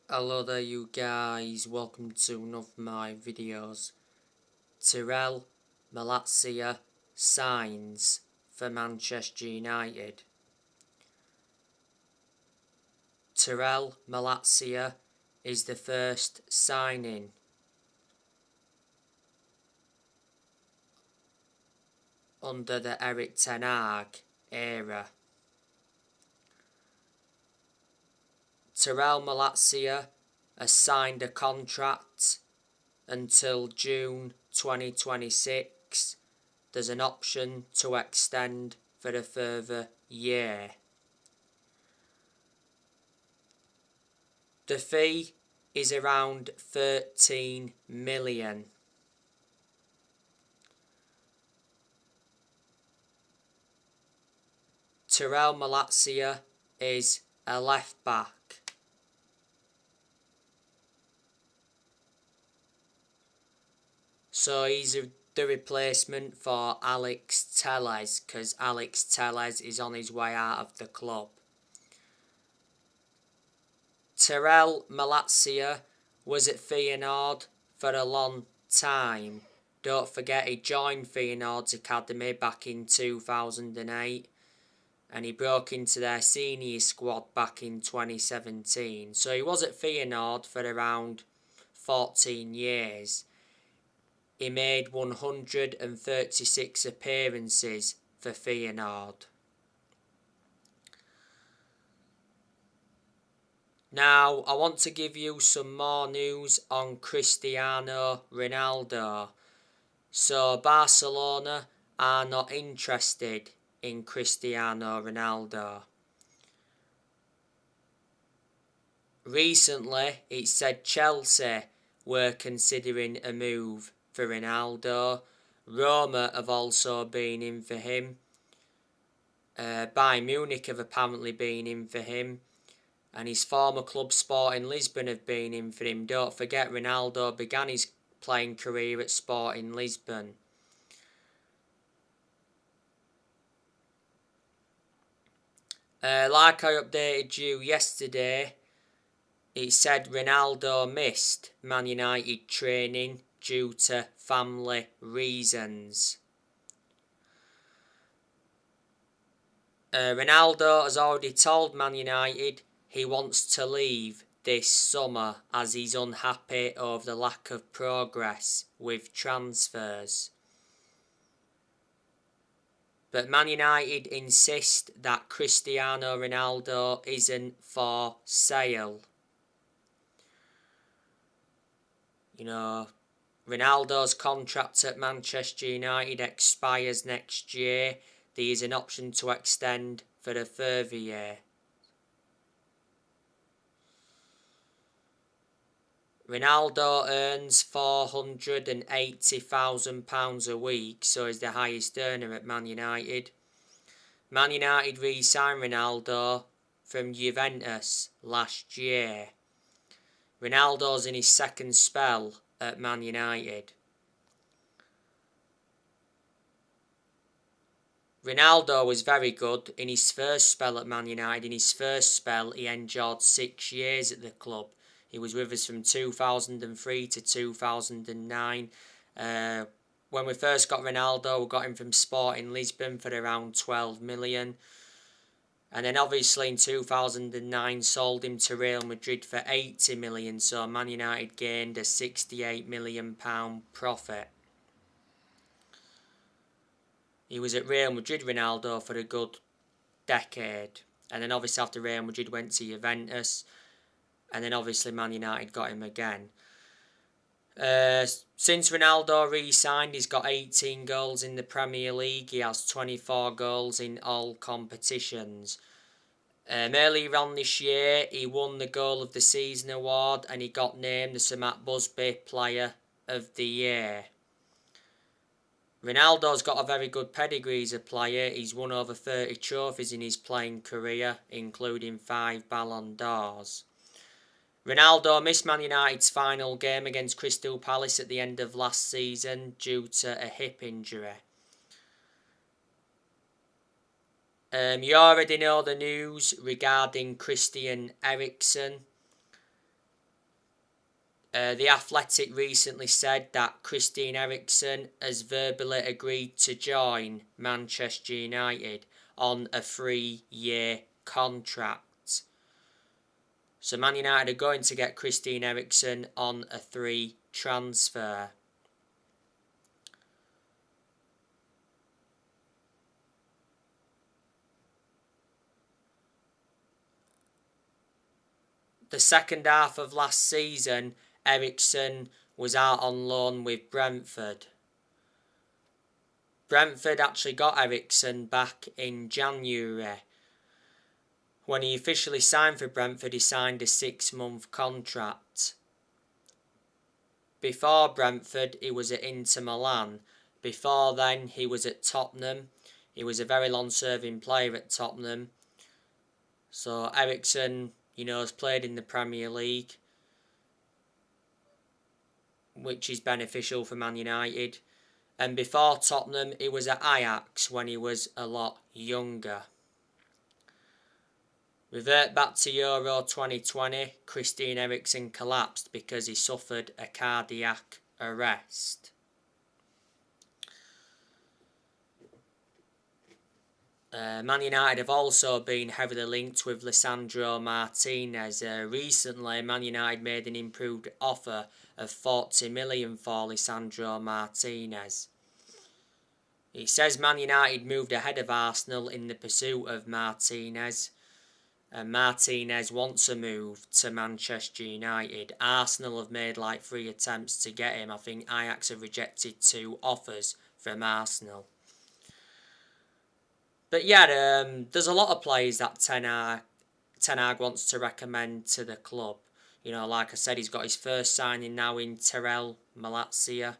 Hello there you guys, welcome to one of my videos. Tyrell Malica signs for Manchester United. Tyrell Malica is the first signing under the Eric Ten Hag era. Tyrell Malica has signed a contract until June 2026. There's an option to extend for a further year. The fee is around 13 million. Tyrell Malica is a left back. So he's the replacement for Alex Telles, because Alex Telles is on his way out of the club. Tyrell Malica was at Feyenoord for a long time. Don't forget he joined Feyenoord's academy back in 2008 and he broke into their senior squad back in 2017. So he was at Feyenoord for around 14 years. He made 136 appearances for Feyenoord. Now, I want to give you some more news on Cristiano Ronaldo. So, Barcelona are not interested in Cristiano Ronaldo. Recently, it said Chelsea were considering a move for Ronaldo. Roma have also been in for him. Bayern Munich have apparently been in for him. And his former club Sporting Lisbon have been in for him. Don't forget, Ronaldo began his playing career at Sporting Lisbon. Like I updated you yesterday, it said Ronaldo missed Man United training due to family reasons. Ronaldo has already told Man United he wants to leave this summer as he's unhappy over the lack of progress with transfers. But Man United insist that Cristiano Ronaldo isn't for sale. You know, Ronaldo's contract at Manchester United expires next year. There is an option to extend for a further year. Ronaldo earns £480,000 a week, so he's the highest earner at Man United. Man United re-signed Ronaldo from Juventus last year. Ronaldo's in his second spell at Man United. Ronaldo was very good in his first spell at Man United. In his first spell, he endured 6 years at the club. He was with us from 2003 to 2009. When we first got Ronaldo, we got him from Sporting Lisbon for around 12 million. And then obviously in 2009 sold him to Real Madrid for 80 million. So Man United gained a £68 million profit. He was at Real Madrid, Ronaldo, for a good decade. And then obviously after Real Madrid went to Juventus. And then obviously Man United got him again. Since Ronaldo re-signed, he's got 18 goals in the Premier League. He has 24 goals in all competitions. Earlier on this year, he won the Goal of the Season award and he got named the Sir Matt Busby Player of the Year. Ronaldo's got a very good pedigree as a player. He's won over 30 trophies in his playing career, including 5 Ballon d'Ors. Ronaldo missed Man United's final game against Crystal Palace at the end of last season due to a hip injury. You already know the news regarding Christian Eriksen. The Athletic recently said that Christian Eriksen has verbally agreed to join Manchester United on a 3-year contract. So Man United are going to get Christian Eriksen on a 3 transfer. The second half of last season, Eriksen was out on loan with Brentford. Brentford actually got Eriksen back in January. When he officially signed for Brentford, he signed a 6-month contract. Before Brentford, he was at Inter Milan. Before then, he was at Tottenham. He was a very long-serving player at Tottenham. So Eriksen, has played in the Premier League, which is beneficial for Man United. And before Tottenham, he was at Ajax when he was a lot younger. Revert back to Euro 2020, Christian Eriksen collapsed because he suffered a cardiac arrest. Man United have also been heavily linked with Lisandro Martinez. Recently, Man United made an improved offer of 40 million for Lisandro Martinez. It says Man United moved ahead of Arsenal in the pursuit of Martinez. Martinez wants a move to Manchester United. Arsenal have made 3 attempts to get him. I think Ajax have rejected 2 offers from Arsenal. But yeah, there's a lot of players that Ten Hag wants to recommend to the club. Like I said, he's got his first signing now in Tyrell, Malica.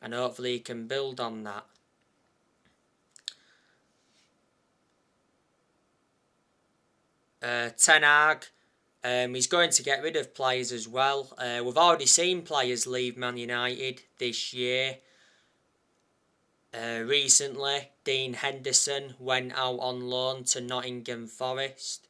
And hopefully he can build on that. Ten Hag, he's going to get rid of players as well. We've already seen players leave Man United this year. Recently, Dean Henderson went out on loan to Nottingham Forest.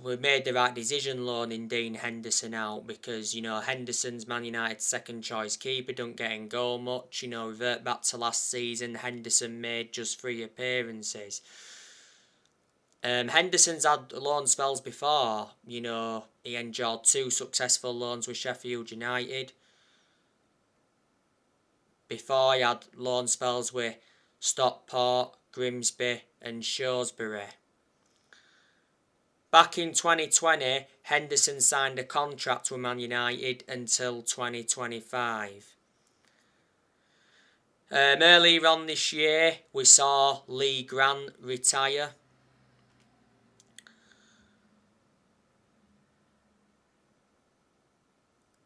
We made the right decision loaning Dean Henderson out because, Henderson's Man United's second choice keeper, don't get in goal much. Revert back to last season, Henderson made just 3 appearances. Henderson's had loan spells before. He enjoyed 2 successful loans with Sheffield United. Before, he had loan spells with Stockport, Grimsby and Shrewsbury. Back in 2020, Henderson signed a contract with Man United until 2025. Earlier on this year, we saw Lee Grant retire.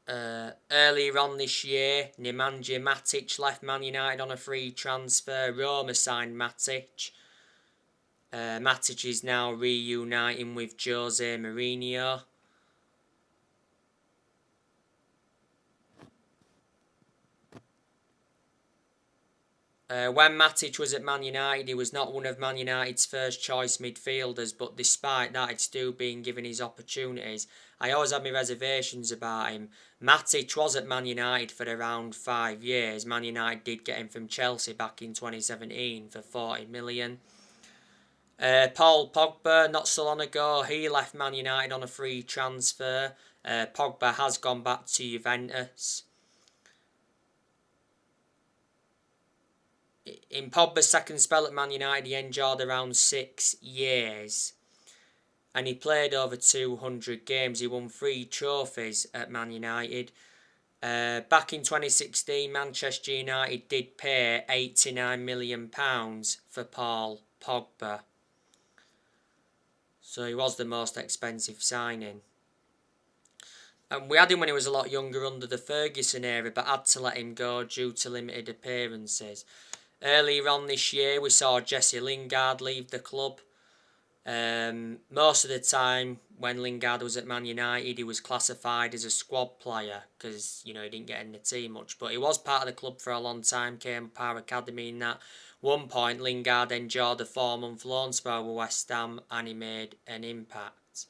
Earlier on this year, Nemanja Matic left Man United on a free transfer. Roma signed Matic. Matic is now reuniting with Jose Mourinho. When Matic was at Man United, he was not one of Man United's first choice midfielders, but despite that, he's still being given his opportunities. I always had my reservations about him. Matic was at Man United for around 5 years. Man United did get him from Chelsea back in 2017 for 40 million. Paul Pogba, not so long ago, he left Man United on a free transfer. Pogba has gone back to Juventus. In Pogba's second spell at Man United, he endured around 6 years. And he played over 200 games. He won 3 trophies at Man United. Back in 2016, Manchester United did pay £89 million for Paul Pogba. So he was the most expensive signing. And we had him when he was a lot younger under the Ferguson era, but had to let him go due to limited appearances. Earlier on this year, we saw Jesse Lingard leave the club. Most of the time when Lingard was at Man United, he was classified as a squad player because, he didn't get in the team much. But he was part of the club for a long time, came up our academy in that. One point, Lingard enjoyed a 4-month loan spell with West Ham and he made an impact.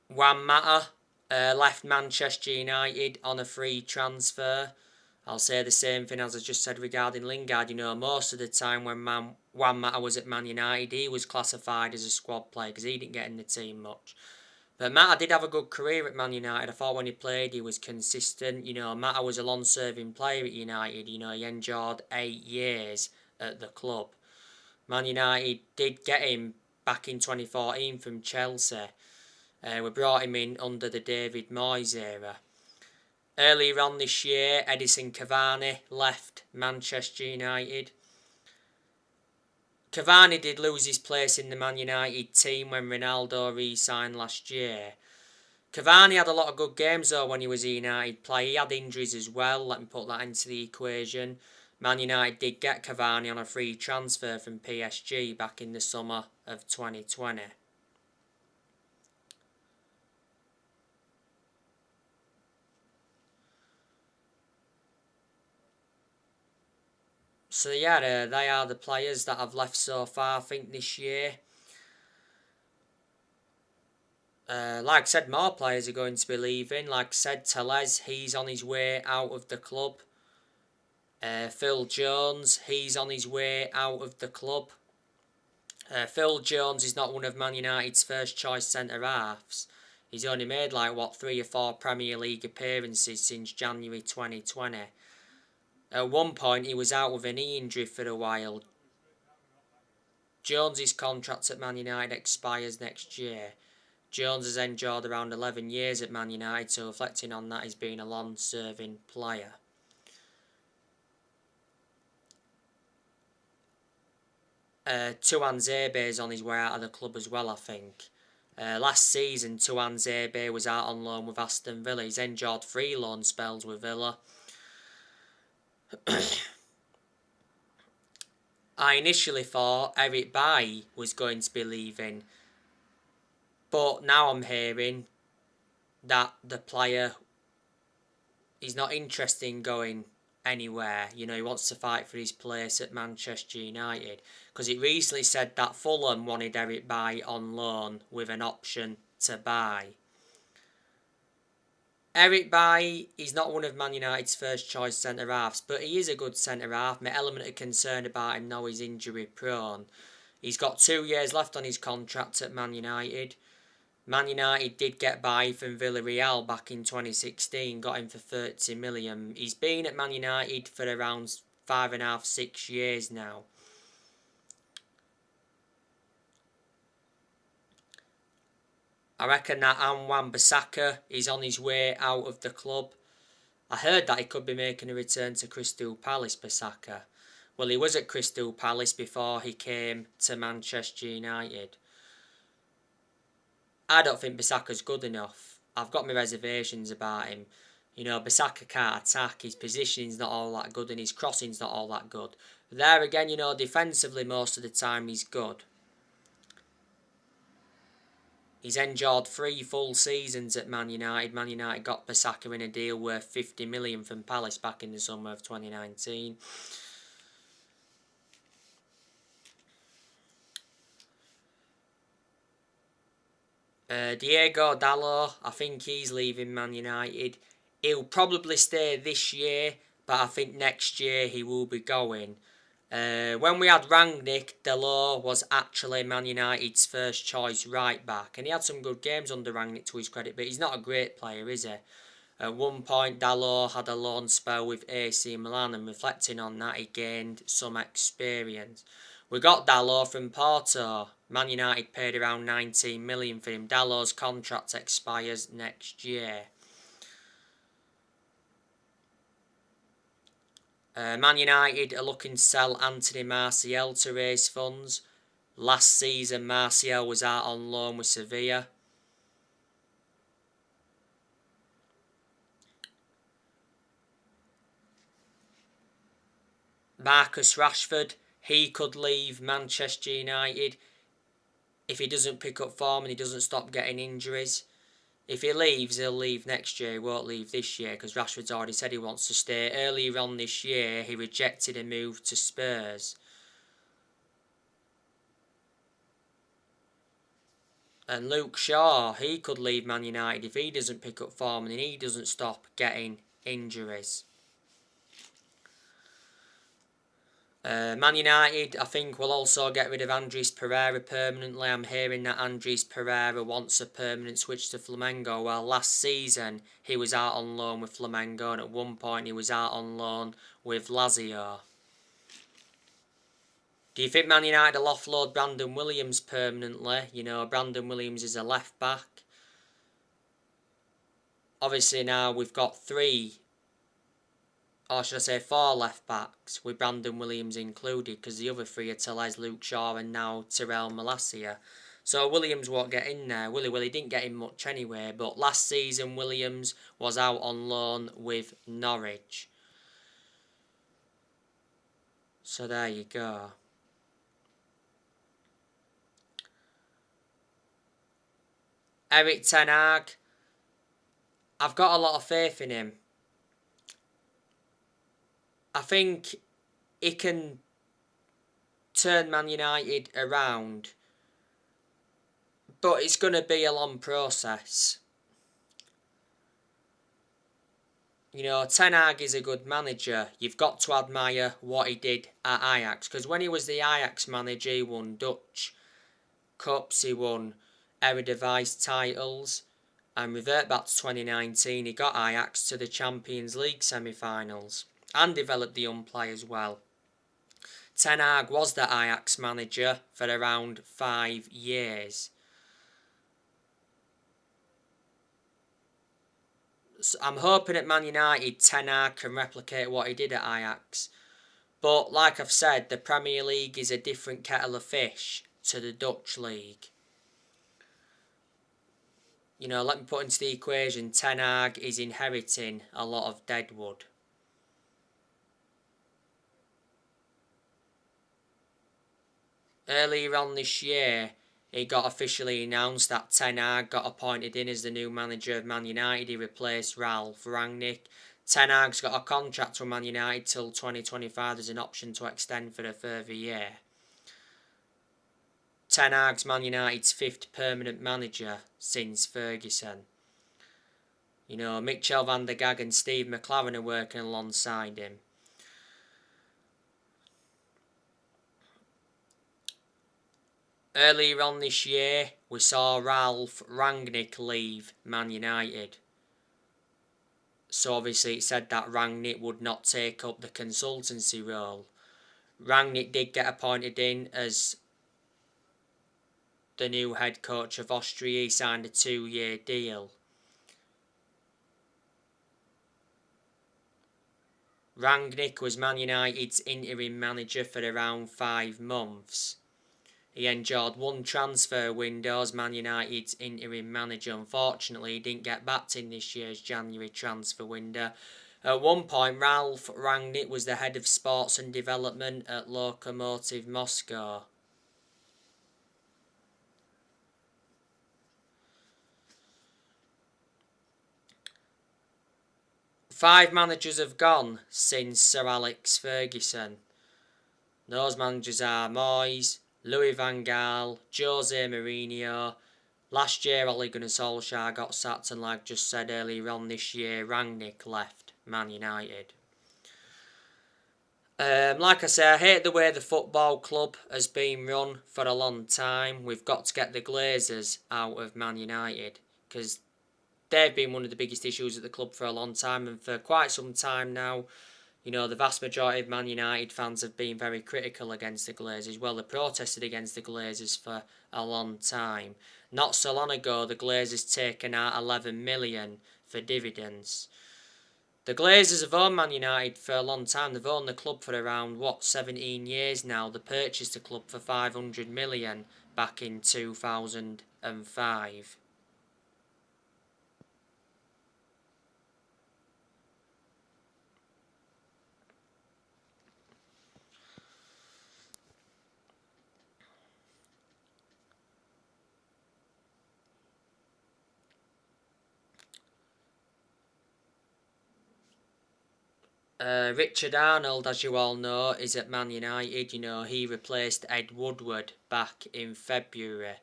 Juan Mata left Manchester United on a free transfer. I'll say the same thing as I just said regarding Lingard. Most of the time when Juan Mata was at Man United, he was classified as a squad player because he didn't get in the team much. But Mata did have a good career at Man United. I thought when he played, he was consistent. Mata was a long-serving player at United. He enjoyed 8 years at the club. Man United did get him back in 2014 from Chelsea. We brought him in under the David Moyes era. Earlier on this year, Edinson Cavani left Manchester United. Cavani did lose his place in the Man United team when Ronaldo re-signed last year. Cavani had a lot of good games though when he was a United player. He had injuries as well, let me put that into the equation. Man United did get Cavani on a free transfer from PSG back in the summer of 2020. So yeah, they are the players that have left so far, I think, this year. Like I said, more players are going to be leaving. Like I said, Tellez, he's on his way out of the club. Phil Jones, he's on his way out of the club. Phil Jones is not one of Man United's first choice centre-halves. He's only made 3 or 4 Premier League appearances since January 2020. At one point, he was out with a knee injury for a while. Jones's contract at Man United expires next year. Jones has enjoyed around 11 years at Man United, so reflecting on that, he's been a long-serving player. Tuanzebe is on his way out of the club as well, I think. Last season, Tuanzebe was out on loan with Aston Villa. He's enjoyed 3 loan spells with Villa. I initially thought Eric Bailly was going to be leaving, but now I'm hearing that the player is not interested in going anywhere. He wants to fight for his place at Manchester United, because it recently said that Fulham wanted Eric Bailly on loan with an option to buy. Eric Bailly is not one of Man United's first choice centre-halves, but he is a good centre-half. My element of concern about him now is injury prone. He's got 2 years left on his contract at Man United. Man United did get Bailly from Villarreal back in 2016, got him for 30 million. He's been at Man United for around 5.5, 6 years now. I reckon that Wan-Bissaka is on his way out of the club. I heard that he could be making a return to Crystal Palace, Bissaka. Well, he was at Crystal Palace before he came to Manchester United. I don't think Bissaka's good enough. I've got my reservations about him. Bissaka can't attack, his positioning's not all that good and his crossing's not all that good. But there again, defensively most of the time he's good. He's enjoyed 3 full seasons at Man United. Man United got Bissaka in a deal worth 50 million from Palace back in the summer of 2019. Diego Dalot, I think he's leaving Man United. He'll probably stay this year, but I think next year he will be going. When we had Rangnick, Dalot was actually Man United's first choice right back, and he had some good games under Rangnick to his credit, but he's not a great player, is he? At one point, Dalot had a loan spell with AC Milan, and reflecting on that, he gained some experience. We got Dalot from Porto. Man United paid around 19 million for him. Dalot's contract expires next year. Man United are looking to sell Anthony Martial to raise funds. Last season, Martial was out on loan with Sevilla. Marcus Rashford, he could leave Manchester United if he doesn't pick up form and he doesn't stop getting injuries. If he leaves, he'll leave next year. He won't leave this year because Rashford's already said he wants to stay. Earlier on this year, he rejected a move to Spurs. And Luke Shaw, he could leave Man United if he doesn't pick up form and he doesn't stop getting injuries. Man United, I think, will also get rid of Andres Pereira permanently. I'm hearing that Andres Pereira wants a permanent switch to Flamengo. Well, last season he was out on loan with Flamengo, and at one point he was out on loan with Lazio. Do you think Man United will offload Brandon Williams permanently? You know, Brandon Williams is a left back. Obviously now we've got four left backs with Brandon Williams included, because the other three are Tyrell, Luke Shaw and now Tyrell Malica. So Williams won't get in there. Well, he didn't get in much anyway, but last season Williams was out on loan with Norwich. So there you go. Erik ten Hag, I've got a lot of faith in him. I think he can turn Man United around, but it's going to be a long process. You know, Ten Hag is a good manager. You've got to admire what he did at Ajax, because when he was the Ajax manager, he won Dutch Cups, he won Eredivisie titles, and revert back to 2019, he got Ajax to the Champions League semi-finals and developed the young players well. Ten Hag was the Ajax manager for around 5 years. So I'm hoping at Man United, Ten Hag can replicate what he did at Ajax. But like I've said, the Premier League is a different kettle of fish to the Dutch League. You know, let me put into the equation, Ten Hag is inheriting a lot of deadwood. Earlier on this year, it got officially announced that Ten Hag got appointed in as the new manager of Man United. He replaced Ralf Rangnick. Ten Hag's got a contract with Man United till 2025. There's an option to extend for a further year. Ten Hag's Man United's 5th permanent manager since Ferguson. You know, Michel van der Gagh and Steve McLaren are working alongside him. Earlier on this year, we saw Ralf Rangnick leave Man United. So obviously it said that Rangnick would not take up the consultancy role. Rangnick did get appointed in as the new head coach of Austria. He signed a 2-year deal. Rangnick was Man United's interim manager for around 5 months. He endured 1 transfer window as Man United's interim manager. Unfortunately, he didn't get backed in this year's January transfer window. At one point, Ralf Rangnick was the head of sports and development at Lokomotiv Moscow. Five managers have gone since Sir Alex Ferguson. Those managers are Moyes, Louis van Gaal, Jose Mourinho. Last year, Ole Gunnar Solskjaer got sacked, and like just said earlier on this year, Rangnick left Man United. Like I say, I hate the way the football club has been run for a long time. We've got to get the Glazers out of Man United, because they've been one of the biggest issues at the club for a long time, and for quite some time now. You know, the vast majority of Man United fans have been very critical against the Glazers. Well, they protested against the Glazers for a long time. Not so long ago, the Glazers taken out 11 million for dividends. The Glazers have owned Man United for a long time. They've owned the club for around, 17 years now. They purchased the club for 500 million back in 2005. Richard Arnold, as you all know, is at Man United. You know, he replaced Ed Woodward back in February.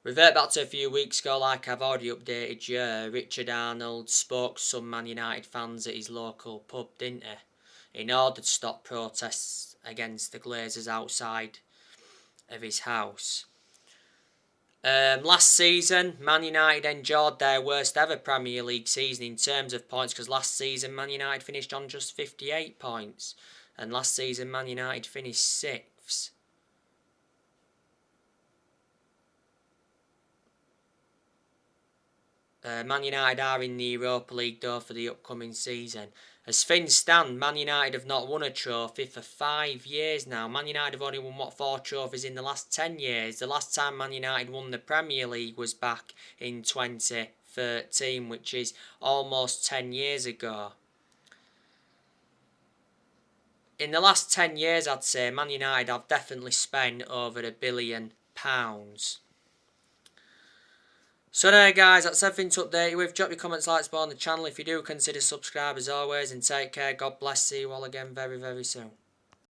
Revert back to a few weeks ago, like I've already updated you. Richard Arnold spoke to some Man United fans at his local pub, didn't he? In order to stop protests against the Glazers outside of his house. Last season, Man United enjoyed their worst ever Premier League season in terms of points, because last season Man United finished on just 58 points, and last season Man United finished 6th. Man United are in the Europa League though for the upcoming season. As things stand, Man United have not won a trophy for 5 years now. Man United have only won 4 trophies in the last 10 years. The last time Man United won the Premier League was back in 2013, which is almost 10 years ago. In the last 10 years, I'd say Man United have definitely spent over £1 billion. So there guys, that's everything to update you with. Drop your comments, likes below on the channel if you do, consider subscribe as always, and take care. God bless. See you all again very, very soon.